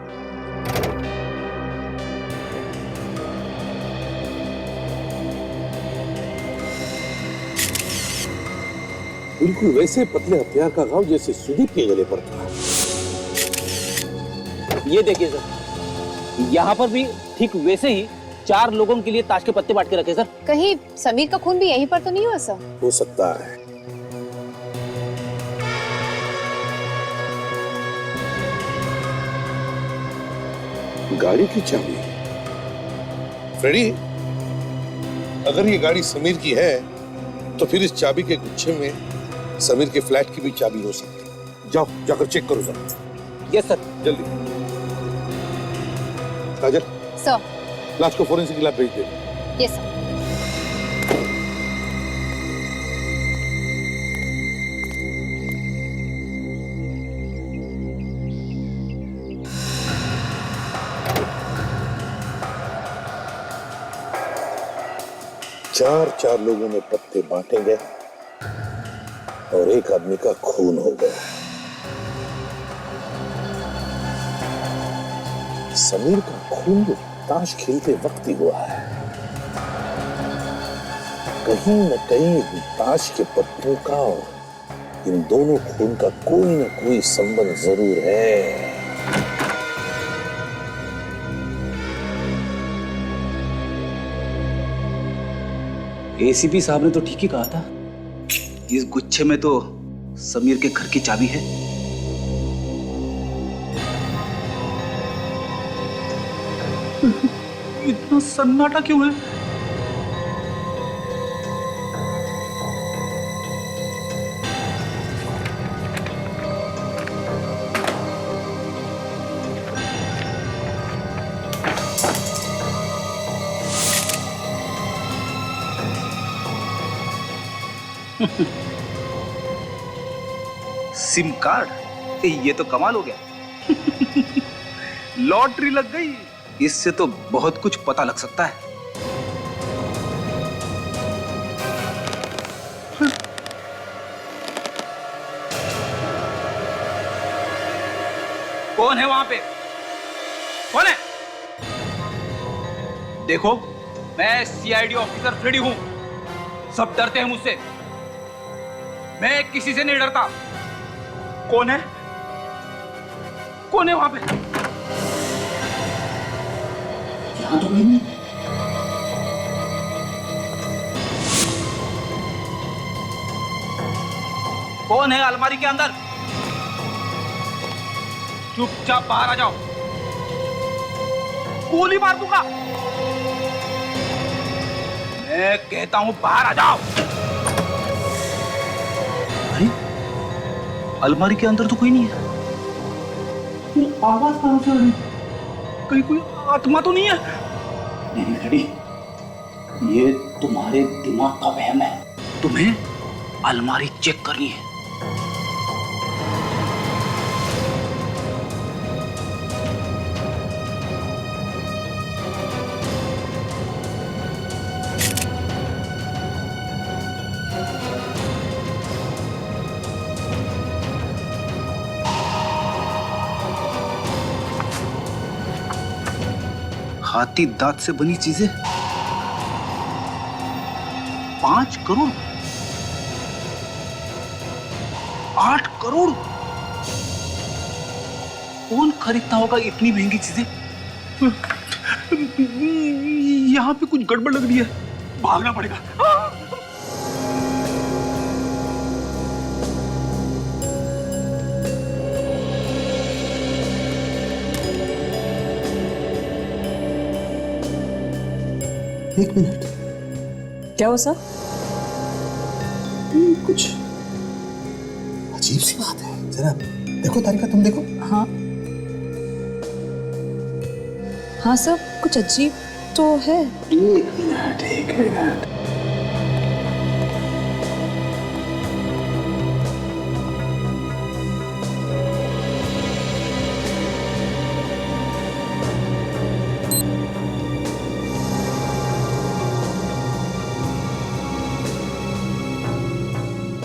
बिल्कुल वैसे पतले हथियार का घाव जैसे सुदीप के गले पर था। ये देखिए सर, यहाँ पर भी ठीक वैसे ही 4 लोगों के लिए ताश के पत्ते बांट के रखे सर। कहीं समीर का खून भी यहीं पर तो नहीं हुआ सर? हो सकता है। गाड़ी की चाबी? फ्रेडी, अगर ये गाड़ी समीर की है तो फिर इस चाबी के गुच्छे में समीर के फ्लैट की भी चाबी हो सकती है। जाओ, जाकर चेक करो जरा। Yes sir. जल्दी। काजल, सर। लाश को फोरेंसिक लैब भेज दे। Yes sir. चार लोगों में पत्ते बांटे गए और एक आदमी का खून हो गया। समीर का खून भी ताश खेलते वक्त ही हुआ है। कहीं न कहीं ताश के पत्तों का और इन दोनों खून का कोई न कोई संबंध जरूर है। एसीपी साहब ने तो ठीक ही कहा था, इस गुच्छे में तो समीर के घर की चाबी है। इतना सन्नाटा क्यों है? SIM card? ये तो कमाल हो गया। लॉटरी लग गई। इससे तो बहुत कुछ पता लग सकता है। कौन है वहां पे? कौन है? देखो, मैं सीआईडी ऑफिसर फ्रेडी हूं। सब डरते हैं मुझसे, मैं किसी से नहीं डरता। कौन है? कौन है वहां पे? यहां तो नहीं। कौन है अलमारी के अंदर? चुपचाप बाहर आ जाओ, गोली मार दूंगा। मैं कहता हूं बाहर आ जाओ। अरे अलमारी के अंदर तो कोई नहीं है, फिर आवाज कहां से आ रही? कहीं कोई आत्मा तो नहीं है? नहीं रेडी, ये तुम्हारे दिमाग का वहम है। तुम्हें अलमारी चेक करनी है। हाथी दांत से बनी चीजें 5 करोड़, 8 करोड़। कौन खरीदता होगा इतनी महंगी चीजें? यहां पे कुछ गड़बड़ लग रही है, भागना पड़ेगा। एक मिनट, क्या हो सर? कुछ अजीब सी बात है। जरा देखो तारिका, तुम देखो। हाँ हाँ सर, कुछ अजीब तो है। एक मिनट।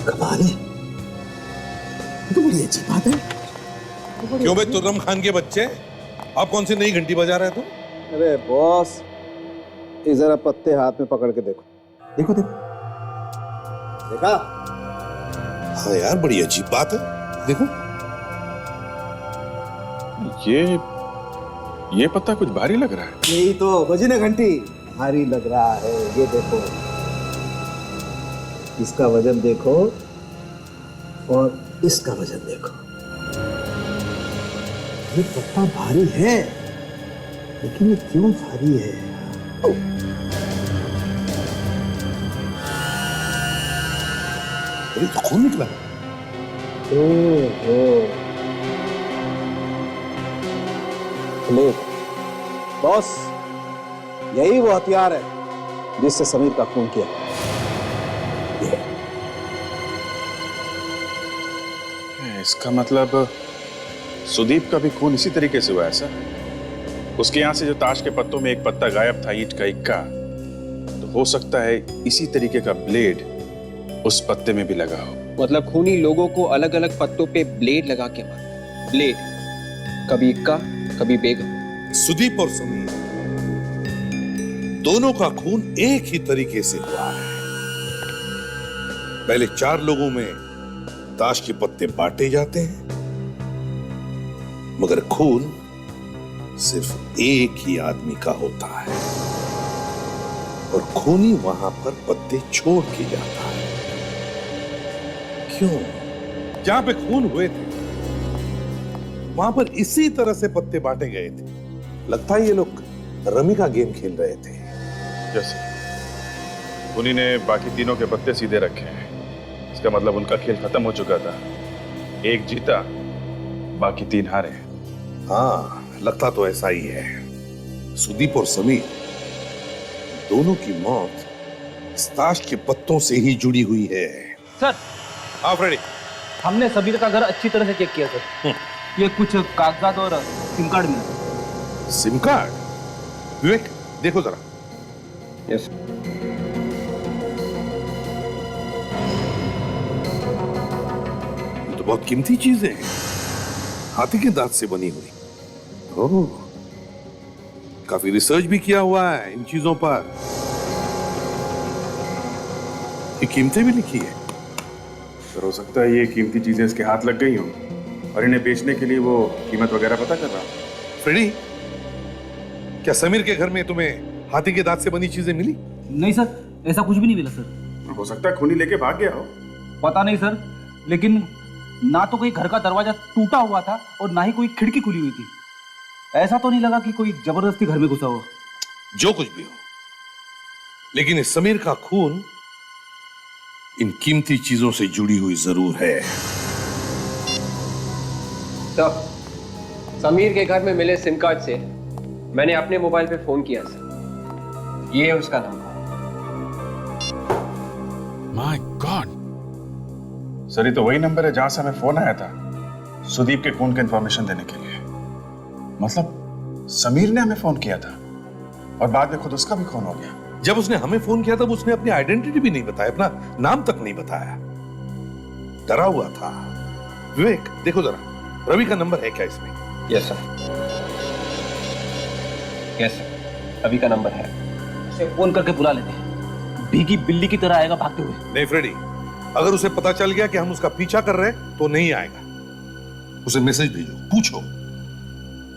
कमाल है, तो बड़ी अच्छी बात है। क्यों भाई तुर्रम खान के बच्चे, आप कौन सी नई घंटी बजा रहे थे? अरे बॉस, ये जरा पत्ते हाथ में पकड़ के देखो। देखो देखो, देखा? हाँ यार, बड़ी अजीब बात है। देखो, ये पत्ता कुछ भारी लग रहा है। यही तो बजी ना घंटी, भारी लग रहा है। ये देखो, इसका वजन देखो और इसका वजन देखो। ये पत्ता भारी है, लेकिन ये क्यों भारी है? अरे तो खून निकला। प्लेट। बॉस, यही वो हथियार है जिससे समीर का खून किया। इसका मतलब सुदीप का भी खून इसी तरीके से हुआ है सर। उसके यहां से जो ताश के पत्तों में एक पत्ता गायब था, ईंट का इक्का, तो हो सकता है इसी तरीके का ब्लेड उस पत्ते में भी लगा हो। मतलब खूनी लोगों को अलग अलग पत्तों पे ब्लेड लगा के मारा। ब्लेड, कभी इक्का कभी बेगम। सुदीप और समीर दोनों का खून एक ही तरीके से हुआ है। पहले 4 लोगों में ताश के पत्ते बांटे जाते हैं, मगर खून सिर्फ एक ही आदमी का होता है और खूनी वहां पर पत्ते छोड़ के जाता है। क्यों? जहां पे खून हुए थे वहां पर इसी तरह से पत्ते बांटे गए थे। लगता है ये लोग रमी का गेम खेल रहे थे। जैसे खूनी ने बाकी तीनों के पत्ते सीधे रखे हैं, इसका मतलब उनका खेल खत्म हो चुका था। एक जीता, बाकी 3 हारे। हाँ, लगता तो ऐसा ही है। सुदीप और समीर दोनों की मौत इस ताश के पत्तों से ही जुड़ी हुई है। सर, आप रेडी? हमने समीर का घर अच्छी तरह से चेक किया सर। ये कुछ कागजात और सिम कार्ड मिला। SIM card? विवेक, देखो जरा। यस। ये तो बहुत कीमती चीजें हैं, हाथी के दांत से बनी हुई। ओह, काफी रिसर्च भी किया हुआ है इन चीजों पर। ये कीमतें भी लिखी है। सर, हो सकता है ये कीमती चीजें इसके हाथ लग गई हों और इन्हें बेचने के लिए वो कीमत वगैरह पता कर रहा। फ्रेडी, क्या समीर के घर में तुम्हें हाथी के दांत से बनी चीजें मिली? नहीं सर, ऐसा कुछ भी नहीं मिला सर। हो सकता है खूनी लेके भाग गया हो। पता नहीं सर, लेकिन ना तो कोई घर का दरवाजा टूटा हुआ था और ना ही कोई खिड़की खुली हुई थी। ऐसा तो नहीं लगा कि कोई जबरदस्ती घर में घुसा हो। जो कुछ भी हो, लेकिन इस समीर का खून इन कीमती चीजों से जुड़ी हुई जरूर है। तो समीर के घर में मिले सिम कार्ड से मैंने अपने मोबाइल पे फोन किया सर। ये है उसका नंबर। माय गॉड सर, ये तो वही नंबर है जहां से हमें फोन आया था सुदीप के खून की इंफॉर्मेशन देने के लिए। मतलब समीर ने हमें फोन किया था और बाद में खुद उसका भी खून हो गया। जब उसने हमें फोन किया तब उसने अपनी आइडेंटिटी भी नहीं बताया, अपना नाम तक नहीं बताया, डरा हुआ था। विवेक देखो जरा, रवि का नंबर है क्या इसमें? Yes sir, yes sir, Ravi का नंबर है। उसे फोन करके बुला लेते हैं, भीगी बिल्ली की तरह आएगा भागते हुए। नहीं फ्रेडी, अगर उसे पता चल गया कि हम उसका पीछा कर रहे हैं तो नहीं आएगा। उसे मैसेज भेजो, पूछो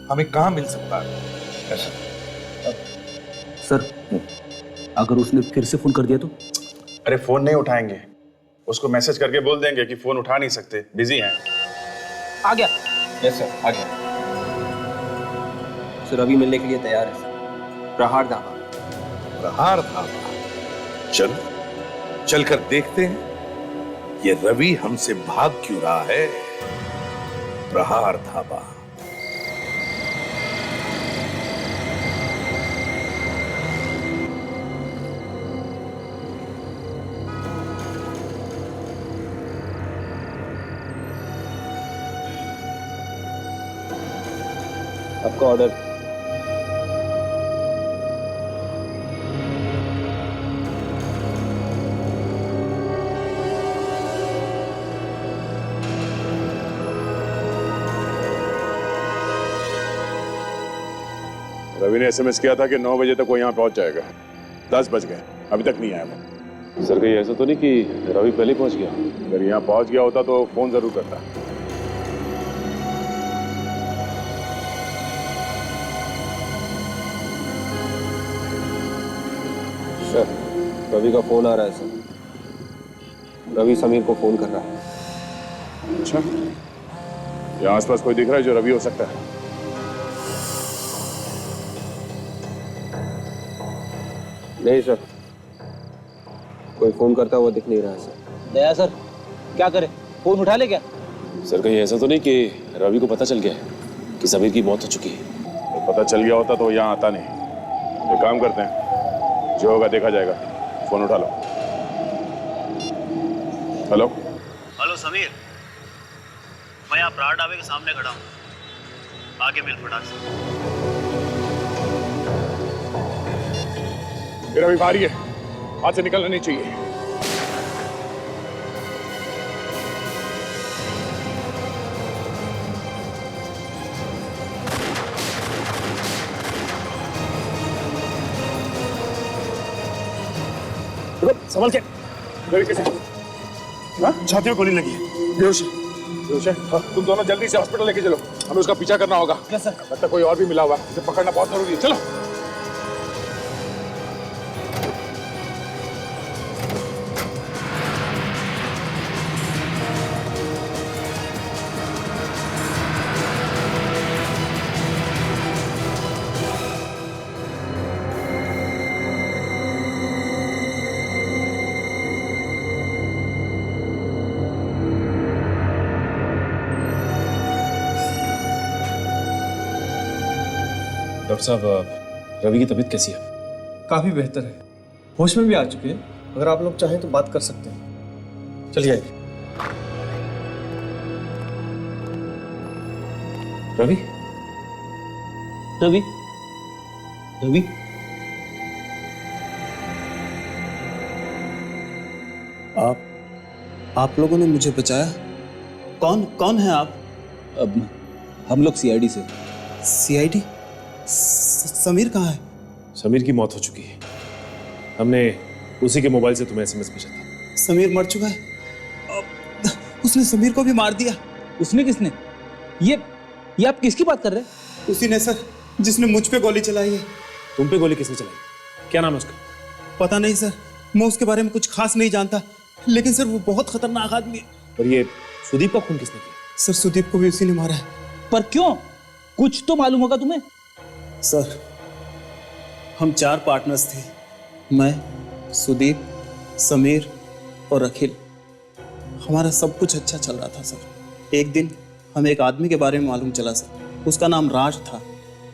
हमें कहां मिल सकता है। सर अगर उसने फिर से फोन कर दिया तो? अरे फोन नहीं उठाएंगे, उसको मैसेज करके बोल देंगे कि फोन उठा नहीं सकते, बिजी हैं। आ गया। यस सर, आ गया। सर रवि मिलने के लिए तैयार है सर। प्रहार धाबा। प्रहार धाबा, चल चलकर देखते हैं ये रवि हमसे भाग क्यों रहा है। प्रहार धाबा। आपका ऑर्डर। रवि ने एसएमएस किया था कि 9 बजे तक वो यहाँ पहुंच जाएगा। 10 बज गए, अभी तक नहीं आया वो। सर कहीं ऐसा तो नहीं कि रवि पहले पहुंच गया? अगर यहाँ पहुंच गया होता तो फोन जरूर करता। सर रवि का फोन आ रहा है सर। रवि समीर को फोन कर रहा है। अच्छा, यहाँ आसपास कोई दिख रहा है जो रवि हो सकता है? नहीं सर, कोई फोन करता हुआ दिख नहीं रहा है सर। दया सर क्या करे, फोन उठा ले क्या? सर कहीं ऐसा तो नहीं कि रवि को पता चल गया है कि समीर की मौत हो चुकी है? तो पता चल गया होता तो यहाँ आता नहीं। एक काम करते हैं, जो होगा देखा जाएगा। फोन उठा लो। हेलो हेलो समीर, मैं यहाँ प्रहार ढाबे के सामने खड़ा हूँ, आगे मिल फटाक से। रवि भारी है, हाथ से निकलना नहीं चाहिए। संभल के। छाती में गोली लगी है, बेहोश है। तुम दोनों जल्दी से हॉस्पिटल लेके चलो, हमें उसका पीछा करना होगा। तब तक कोई और भी मिला हुआ है, इसे पकड़ना बहुत जरूरी है। चलो। डॉक्टर साहब, रवि की तबीयत कैसी है? काफी बेहतर है, होश में भी आ चुके हैं। अगर आप लोग चाहें तो बात कर सकते हैं। चलिए। रवि रवि रवि आप लोगों ने मुझे बचाया। कौन है आप? अब हम लोग सीआईडी से। सीआईडी? समीर कहाँ है? समीर की मौत हो चुकी है। हमने उसी के मोबाइल से तुम्हें एसएमएस भेजा था। समीर मर चुका है? उसने समीर को भी मार दिया। उसने? किसने? ये आप किसकी बात कर रहे हैं? उसी ने सर, जिसने मुझ पे गोली चलाई है। तुम पे गोली किसने चलाई? क्या नाम है उसका? पता नहीं सर, मैं उसके बारे में कुछ खास नहीं जानता, लेकिन सर वो बहुत खतरनाक आदमी है। पर ये सुदीप का खून किसने किया? सर सुदीप को भी उसी ने मारा है। पर क्यों? कुछ तो मालूम होगा तुम्हें। सर हम 4 पार्टनर्स थे, मैं, सुदीप, समीर और अखिल। हमारा सब कुछ अच्छा चल रहा था सर। एक दिन हमें एक आदमी के बारे में मालूम चला सर। उसका नाम राज था।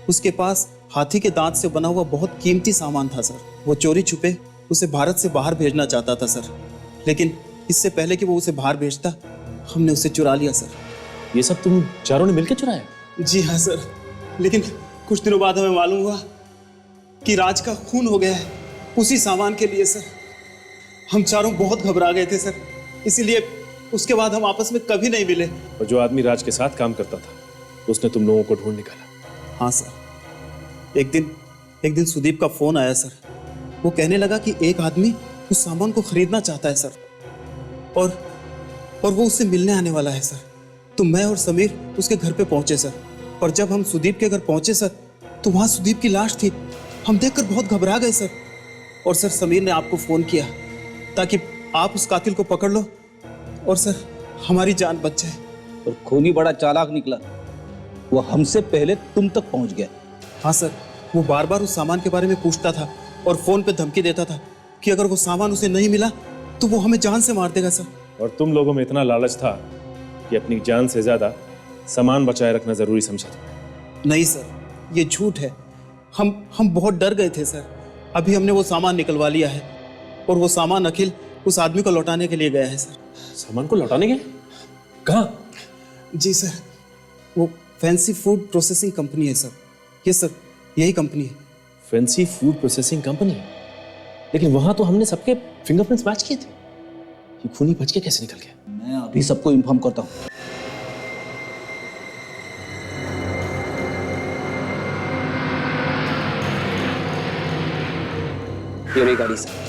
उसके पास हाथी के दांत से बना हुआ बहुत कीमती सामान था सर। वो चोरी छुपे उसे भारत से बाहर भेजना चाहता था सर, लेकिन इससे पहले कि वो उसे बाहर भेजता हमने उसे चुरा लिया सर। ये सब तुम चारों ने मिलकर चुराया? जी हाँ सर, लेकिन कुछ दिनों बाद हमें मालूम हुआ कि राज का खून हो गया है उसी सामान के लिए सर। हम चारों बहुत घबरा गए थे सर, इसीलिए उसके बाद हम आपस में कभी नहीं मिले। और जो आदमी राज के साथ काम करता था उसने तुम लोगों को ढूंढ निकाला? हाँ सर। एक दिन सुदीप का फोन आया सर। वो कहने लगा कि एक आदमी उस सामान को खरीदना चाहता है सर, और वो उससे मिलने आने वाला है सर। तो मैं और समीर उसके घर पे पहुंचे सर, और जब हम सुदीप के घर पहुंचे सर तो वहां सुदीप की लाश थी। हम देखकर बहुत घबरा गए सर। और सर समीर ने आपको फोन किया ताकि आप उस कातिल को पकड़ लो और सर हमारी जान बच जाए। और खूनी बड़ा चालाक निकला, वो हमसे पहले तुम तक पहुंच गया। हाँ सर, वो बार बार उस सामान के बारे में पूछता था और फोन पे धमकी देता था कि अगर वो सामान उसे नहीं मिला तो वो हमें जान से मार देगा सर। और तुम लोगों में इतना लालच था कि अपनी जान से ज्यादा सामान बचाए रखना जरूरी समझा तुमने? नहीं सर, ये झूठ है। हम बहुत डर गए थे सर। अभी हमने वो सामान निकलवा लिया है और वो सामान अखिल उस आदमी को लौटाने के लिए गया है सर। सामान को लौटाने गए? कहाँ? जी सर, वो फैंसी फूड प्रोसेसिंग कंपनी है सर। ये सर, यही कंपनी है। Fancy food processing company? लेकिन वहां तो हमने सबके फिंगरप्रिंट्स मैच किए थे। ये खूनी बच के कैसे निकल गया? मैं अभी सबको इन्फॉर्म करता हूँ। ये रही गाड़ी sir.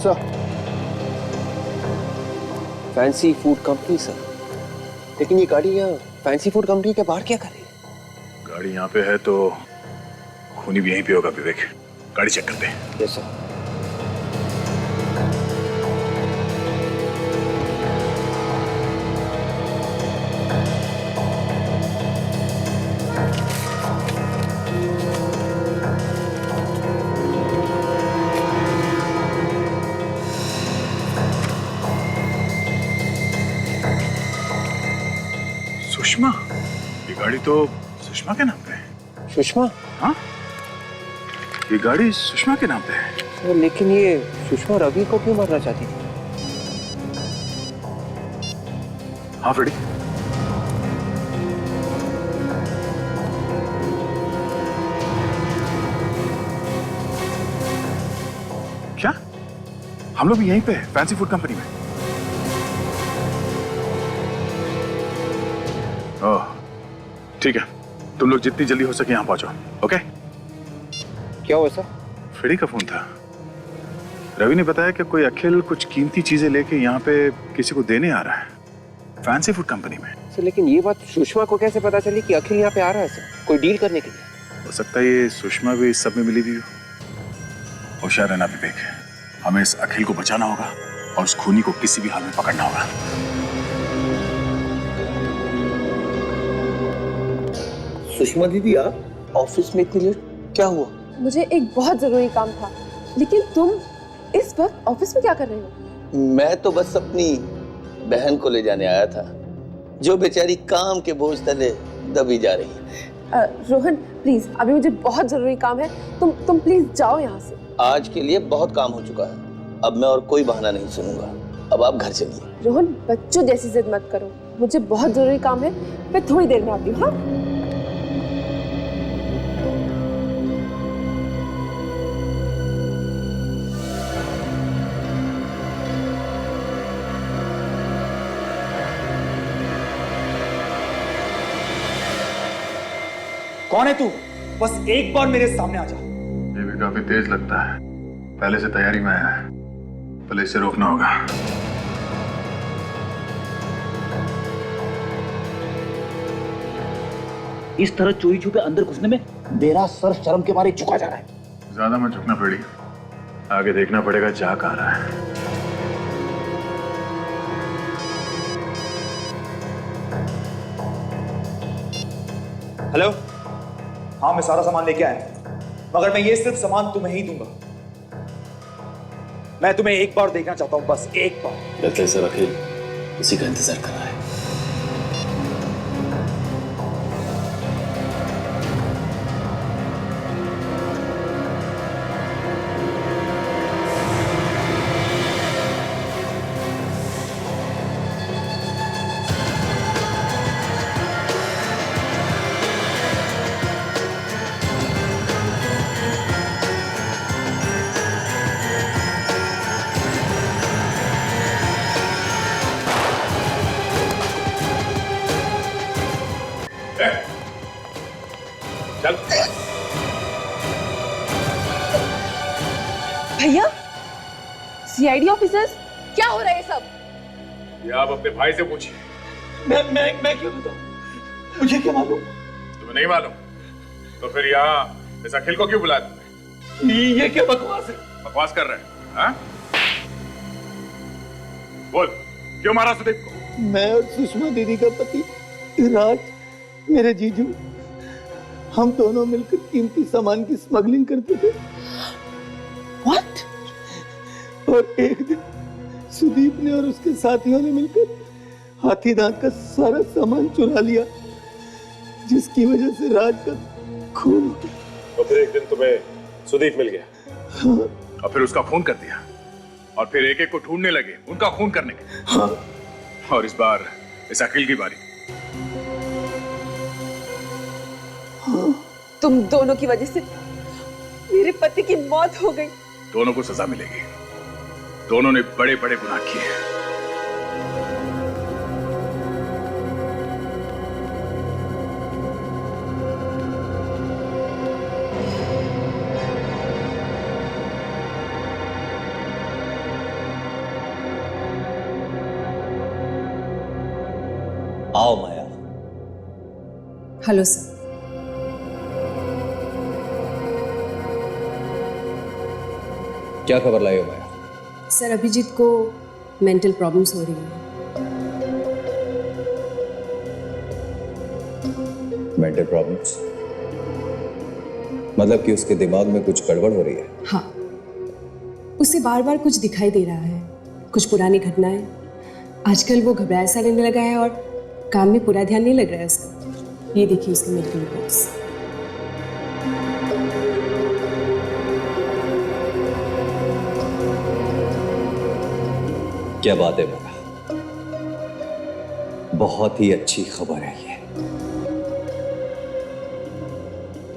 Sir, fancy food company sir. लेकिन ये गाड़ी यहाँ फैंसी फूड कंपनी के बाहर क्या कर रही है? गाड़ी यहाँ पे है तो खूनी भी यहीं पे होगा विवेक। गाड़ी चेक करते हैं। Yes sir. सुषमा? ये गाड़ी तो सुषमा के नाम पे है। सुषमा? हाँ, ये गाड़ी सुषमा के नाम पे है। सर, लेकिन ये सुषमा रवि को क्यों मारना चाहती है? हाँ फ्रेडी, क्या हम लोग भी यहीं पे हैं, फैंसी फूड कंपनी में? ओह ठीक है, तुम लोग जितनी जल्दी हो सके यहाँ पहुंचो। ओके? क्या हुआ सर? फ्रेडी का फोन था। रवि ने बताया कि कोई अखिल कुछ कीमती चीजें लेके यहाँ पे किसी को देने आ रहा है, फैंसी फूड कंपनी में। सर, लेकिन ये बात सुषमा को कैसे पता चली कि अखिल यहाँ पे आ रहा है सर, कोई डील करने के लिए? हो सकता है ये सुषमा भी इस सब में मिली हुई हो। होशियार रहना विवेक, हमें इस अखिल को बचाना होगा और उस खूनी को किसी भी हाल में पकड़ना होगा। सुषमा दीदी, आप ऑफिस में इतनी लेट क्या हुआ? मुझे एक बहुत जरूरी काम था, लेकिन तुम इस वक्त ऑफिस में क्या कर रहे हो? मैं तो बस अपनी बहन को ले जाने आया था, जो बेचारी काम के बोझ तले दबी जा रही है। रोहन प्लीज, अभी मुझे बहुत जरूरी काम है, तुम प्लीज जाओ यहाँ से। आज के लिए बहुत काम हो चुका है, अब मैं और कोई बहाना नहीं सुनूंगा। अब आप घर चलिए। रोहन, बच्चों जैसी जिद मत करो, मुझे बहुत जरूरी काम है, मैं थोड़ी देर में आती हूँ। हाँ? कौन है तू? बस एक बार मेरे सामने आ जा। ये भी काफी तेज लगता है, पहले से तैयारी में है, पहले इसे रोकना होगा। इस तरह चोरी छुपे अंदर घुसने में मेरा सर शर्म के मारे झुका जा रहा है। ज्यादा मत झुकना पड़ी, आगे देखना पड़ेगा जा कहाँ रहा है। हेलो, हाँ मैं सारा सामान लेके आया, मगर मैं ये सिर्फ सामान तुम्हें ही दूंगा। मैं तुम्हें एक बार देखना चाहता हूं, बस एक बार। लगता है सर अखिल उसी का इंतजार कर रहा है। चल भैया, सीआईडी ऑफिसर्स, क्या हो रहा है सब? ये आप अपने भाई से पूछिए। मैं क्यों बताऊं? मुझे क्या मालूम? तुम्हें नहीं मालूम तो फिर यहाँ इस अखिल को क्यों बुलाया तुमने? ये क्या बकवास है? बकवास कर रहे हैं हाँ? बोल क्यों मारा सुदीप को? मैं और सुषमा दीदी का पति राज, मेरे जीजू, हम दोनों मिलकर कीमती सामान की स्मगलिंग करते थे। What? और एक दिन सुदीप ने और उसके साथियों ने मिलकर हाथी दांत का सारा सामान चुरा लिया, जिसकी वजह से राज का खून हो गया। तो फिर एक दिन तुम्हें सुदीप मिल गया। हाँ। और फिर उसका खून कर दिया और फिर एक एक को ढूंढने लगे उनका खून करने के। हाँ। और इस बार इस अखिल की बारी। हाँ। तुम दोनों की वजह से मेरे पति की मौत हो गई। दोनों को सजा मिलेगी, दोनों ने बड़े बड़े गुनाह किए हैं। आओ माया। Hello sir. क्या खबर लाई हो माया? सर, अभिजीत को मेंटल प्रॉब्लम्स हो रही है। Mental problems? मतलब कि उसके दिमाग में कुछ गड़बड़ हो रही है? हाँ, उसे बार बार कुछ दिखाई दे रहा है, कुछ पुरानी घटनाएं। आजकल वो घबराया सा रहने लगा है और काम में पूरा ध्यान नहीं लग रहा है उसका। ये देखिए उसके मेडिकल रिपोर्ट्स। क्या बात है माया, बहुत ही अच्छी खबर है ये।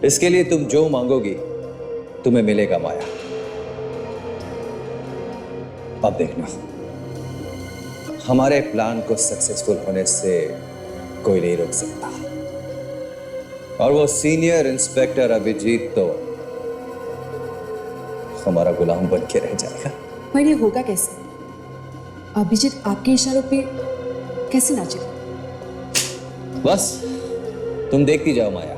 इसके लिए तुम जो मांगोगी तुम्हें मिलेगा माया। अब देखना, हमारे प्लान को सक्सेसफुल होने से कोई नहीं रोक सकता। और वो सीनियर इंस्पेक्टर अभिजीत तो हमारा गुलाम बन के रह जाएगा। पर ये होगा कैसे? अभिजीत आपके इशारों पे कैसे नाचेगा? बस तुम देखती जाओ माया।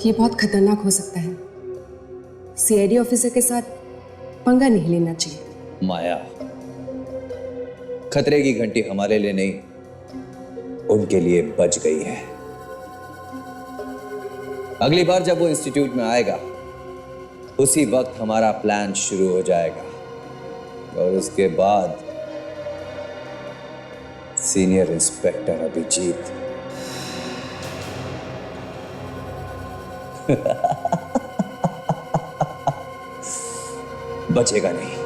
ये बहुत खतरनाक हो सकता है। सीआईडी ऑफिसर के साथ पंगा नहीं लेना चाहिए। माया, खतरे की घंटी हमारे लिए नहीं, उनके लिए बज गई है। अगली बार जब वो इंस्टीट्यूट में आएगा उसी वक्त हमारा प्लान शुरू हो जाएगा और उसके बाद सीनियर इंस्पेक्टर अभिजीत बचेगा नहीं।